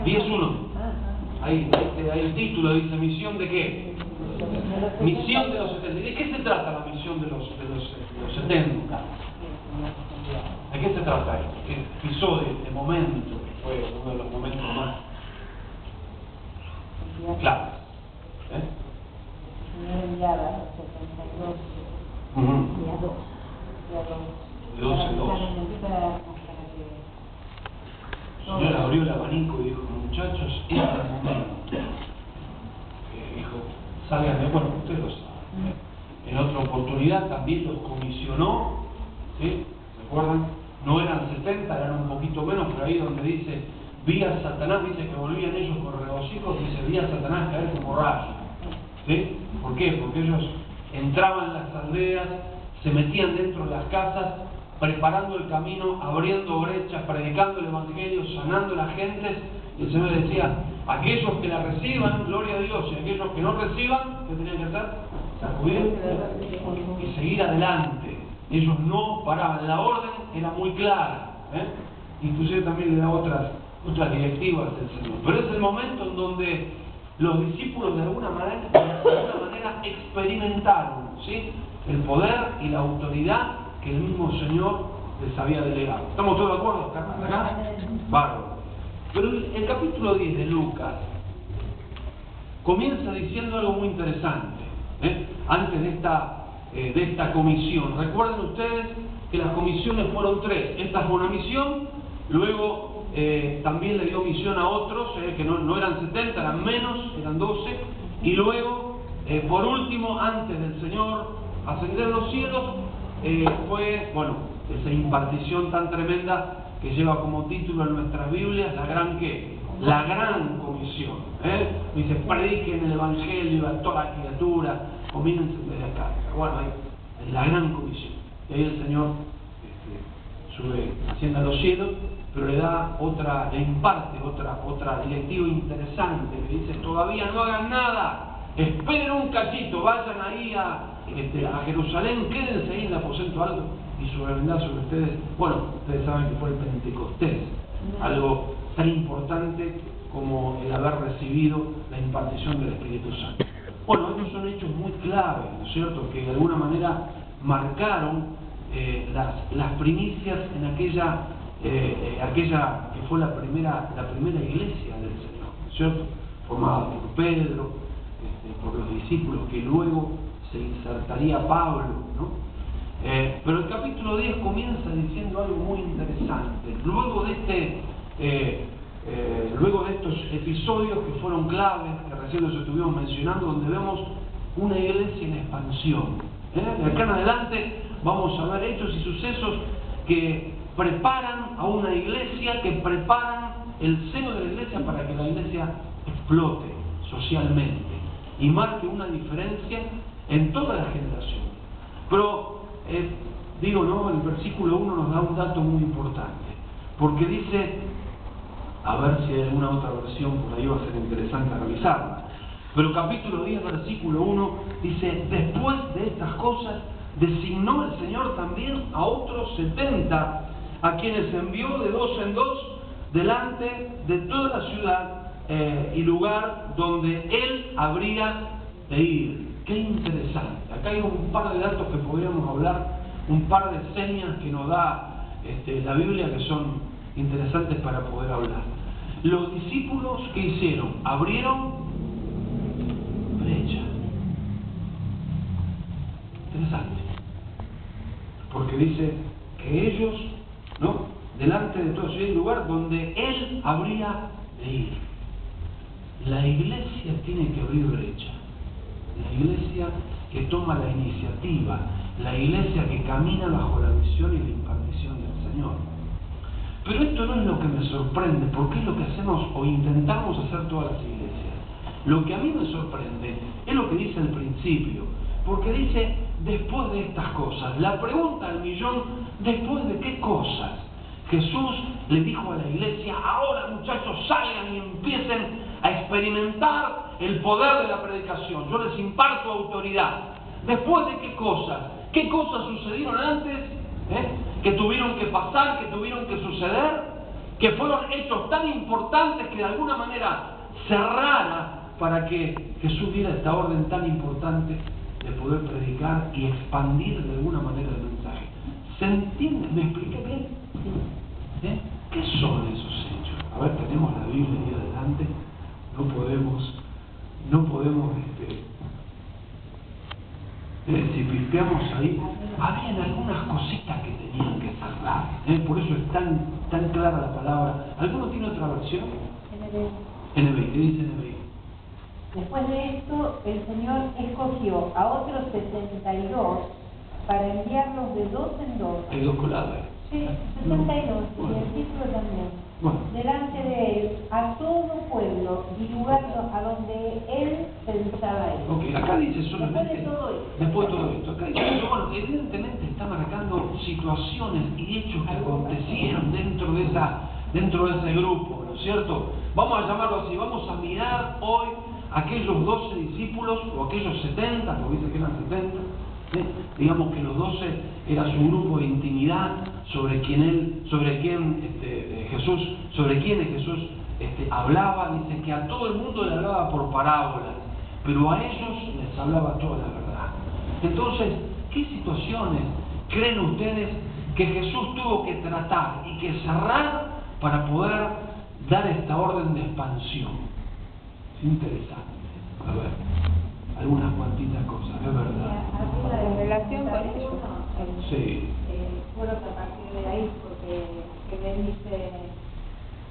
10.1. Ahí el título dice ¿misión de qué? Misión de los 70. ¿De qué se trata la misión de los 70? ¿De qué se trata esto? ¿Qué episodio, este momento, que fue uno de los momentos más claves? De 12 en 12. El Señor abrió el abanico y dijo, muchachos, este es el momento. Dijo, salgan de... Bueno, ustedes lo saben. En otra oportunidad también los comisionó, ¿sí? ¿Recuerdan? No eran 70, eran un poquito menos, pero ahí donde dice, vi a Satanás, dice que volvían ellos con regocijo, dice, vi a Satanás caer como rayo. ¿Sí? ¿Por qué? Porque ellos entraban en las aldeas, se metían dentro de las casas, preparando el camino, abriendo brechas, predicando el Evangelio, sanando a la gente. Y el Señor decía, aquellos que la reciban, gloria a Dios, y aquellos que no reciban, ¿qué tenían que hacer? Sacudir y seguir adelante. Ellos no paraban, la orden era muy clara. Inclusive también le da otras directivas del Señor. Pero es el momento en donde los discípulos de alguna manera experimentaron, ¿sí?, el poder y la autoridad que el mismo Señor les había delegado. ¿Estamos todos de acuerdo acá? Bárbaro. Pero el capítulo 10 de Lucas comienza diciendo algo muy interesante, antes de esta comisión. Recuerden ustedes que las comisiones fueron 3. Esta fue una misión, luego también le dio misión a otros, que no eran 70, eran menos, eran 12, y luego, por último, antes del Señor ascender a los cielos, fue, bueno, esa impartición tan tremenda que lleva como título en nuestras Biblias, la gran ¿qué? La gran comisión. Dice, prediquen el Evangelio a toda la criatura, comiencen desde acá. Bueno, hay la gran comisión. Y ahí el Señor sube, asciende a los cielos, pero le imparte otra directiva interesante, que dice, todavía no hagan nada, esperen un cachito, vayan ahí a Jerusalén, quédense ahí en el aposento alto y sobrevendrá sobre ustedes. Bueno, ustedes saben que fue el Pentecostés, algo tan importante como el haber recibido la impartición del Espíritu Santo. Bueno, estos son hechos muy claves, ¿no es cierto?, que de alguna manera marcaron las primicias en aquella que fue la primera iglesia del Señor, ¿no es cierto?, formada por Pedro, por los discípulos que luego se insertaría Pablo, ¿no? Pero el capítulo 10 comienza diciendo algo muy interesante. Luego de estos episodios que fueron claves, que recién los estuvimos mencionando, donde vemos una iglesia en expansión. De acá en adelante vamos a ver hechos y sucesos que preparan a una iglesia, que preparan el seno de la iglesia para que la iglesia explote socialmente y marque una diferencia en toda la generación. Pero, ¿no? El versículo 1 nos da un dato muy importante, porque dice, a ver si hay alguna otra versión, por ahí va a ser interesante revisarla, pero capítulo 10, versículo 1, dice, después de estas cosas, designó el Señor también a otros 70, a quienes envió de 2 en 2, delante de toda la ciudad y lugar donde Él habría de ir. Qué interesante. Acá hay un par de datos que podríamos hablar, un par de señas que nos da la Biblia que son interesantes para poder hablar. Los discípulos, ¿qué hicieron? Abrieron brecha. Interesante. Porque dice que ellos, ¿no?, delante de todo ese lugar donde Él habría de ir. La iglesia tiene que abrir brecha. La iglesia que toma la iniciativa, la iglesia que camina bajo la visión y la impartición del Señor. Pero esto no es lo que me sorprende, porque es lo que hacemos o intentamos hacer todas las iglesias. Lo que a mí me sorprende es lo que dice al principio, porque dice, después de estas cosas. La pregunta del millón, ¿después de qué cosas? Jesús le dijo a la iglesia, ahora muchachos salgan y empiecen a experimentar el poder de la predicación. Yo les imparto autoridad. ¿Después de qué cosas? ¿Qué cosas sucedieron antes? Que tuvieron que pasar, que tuvieron que suceder. que fueron hechos tan importantes que de alguna manera cerrara para que Jesús diera esta orden tan importante de poder predicar y expandir de alguna manera el mensaje. ¿Se entiende? ¿Me expliqué bien? ¿Qué son esos hechos? A ver, tenemos la Biblia ahí adelante, no podemos si pispeamos ahí, habían algunas cositas que tenían que cerrar, por eso es tan clara la palabra. ¿Alguno tiene otra versión? NBI, ¿qué dice NBI? Después de esto, el Señor escogió a otros 72 para enviarlos de dos en dos. Hay dos colados. Sí, 72, bueno. Y el título también. Bueno. Delante de él, a todo pueblo, y lugarlo a donde él pensaba ir. Ok, acá dice solamente. Después de todo esto. Acá dice, bueno, evidentemente está marcando situaciones y hechos que acontecieron dentro de ese grupo, ¿no es cierto? Vamos a llamarlo así, vamos a mirar hoy aquellos 12 discípulos, o aquellos 70, porque dice que eran 70, digamos que los 12 era su grupo de intimidad sobre quien Jesús hablaba. Dice que a todo el mundo le hablaba por parábolas, pero a ellos les hablaba toda la verdad. Entonces, ¿qué situaciones creen ustedes que Jesús tuvo que tratar y que cerrar para poder dar esta orden de expansión? Es interesante. A ver, algunas cuantitas cosas, es verdad. En relación con eso. Sí. Bueno, a partir de ahí, porque él dice,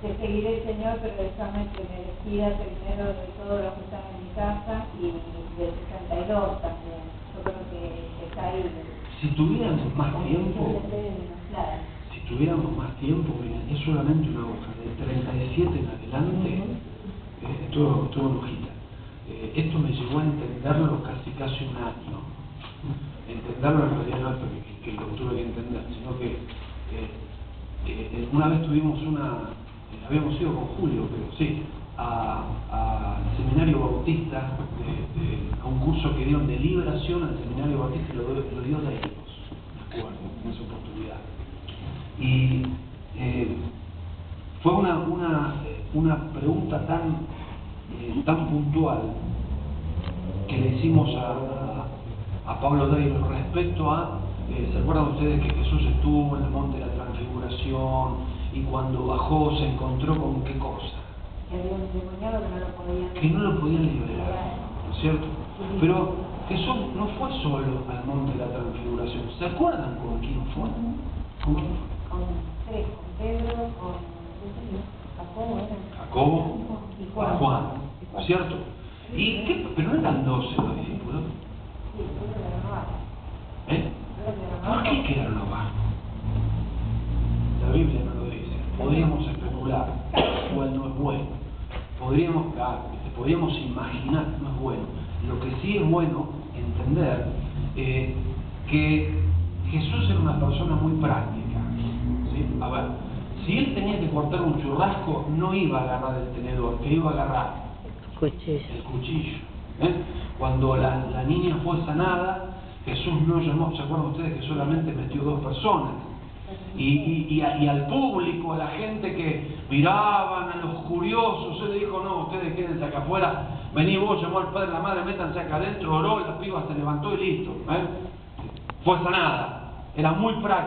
te seguiré, Señor, pero déjame que me despidas primero de todos los que están en mi casa, y del 62 también. Yo creo que está ahí. Si tuviéramos más tiempo, miren, es solamente una hoja, de 37 en adelante, todo en hojita. Esto me llevó a entenderlo casi un año. Entenderlo en realidad no es que lo tuve que entender, sino que una vez tuvimos habíamos ido con Julio, pero sí, al seminario bautista, a un curso que dieron de liberación al seminario bautista, y lo dio de ellos, me acuerdo, en esa oportunidad. Y fue una pregunta tan puntual que le hicimos a Pablo Deiro respecto a, ¿se acuerdan ustedes que Jesús estuvo en el monte de la transfiguración y cuando bajó se encontró con qué cosa? Que había un endemoniado que no lo podían liberar, ¿no es cierto? Pero Jesús no fue solo al monte de la transfiguración. ¿Se acuerdan con quién fue? Con Pedro, con Jacobo y Juan, ¿cierto? Pero no eran 12 los discípulos. ¿Por qué quedaron abajo? La Biblia no lo dice. Podríamos especular, cuál no es bueno. Podríamos imaginar que no es bueno. Lo que sí es bueno entender que Jesús era una persona muy práctica, ¿sí? A ver, si él tenía que cortar un churrasco, no iba a agarrar el tenedor, que iba a agarrar el cuchillo. Cuando la niña fue sanada, Jesús no llamó, ¿se acuerdan ustedes que solamente metió 2 personas? Y al público, a la gente que miraban, a los curiosos, él le dijo, no, ustedes quédense acá afuera, vení vos, llamó al padre, la madre, métanse acá adentro, oró, la piba se levantó y listo. Fue sanada, era muy práctico.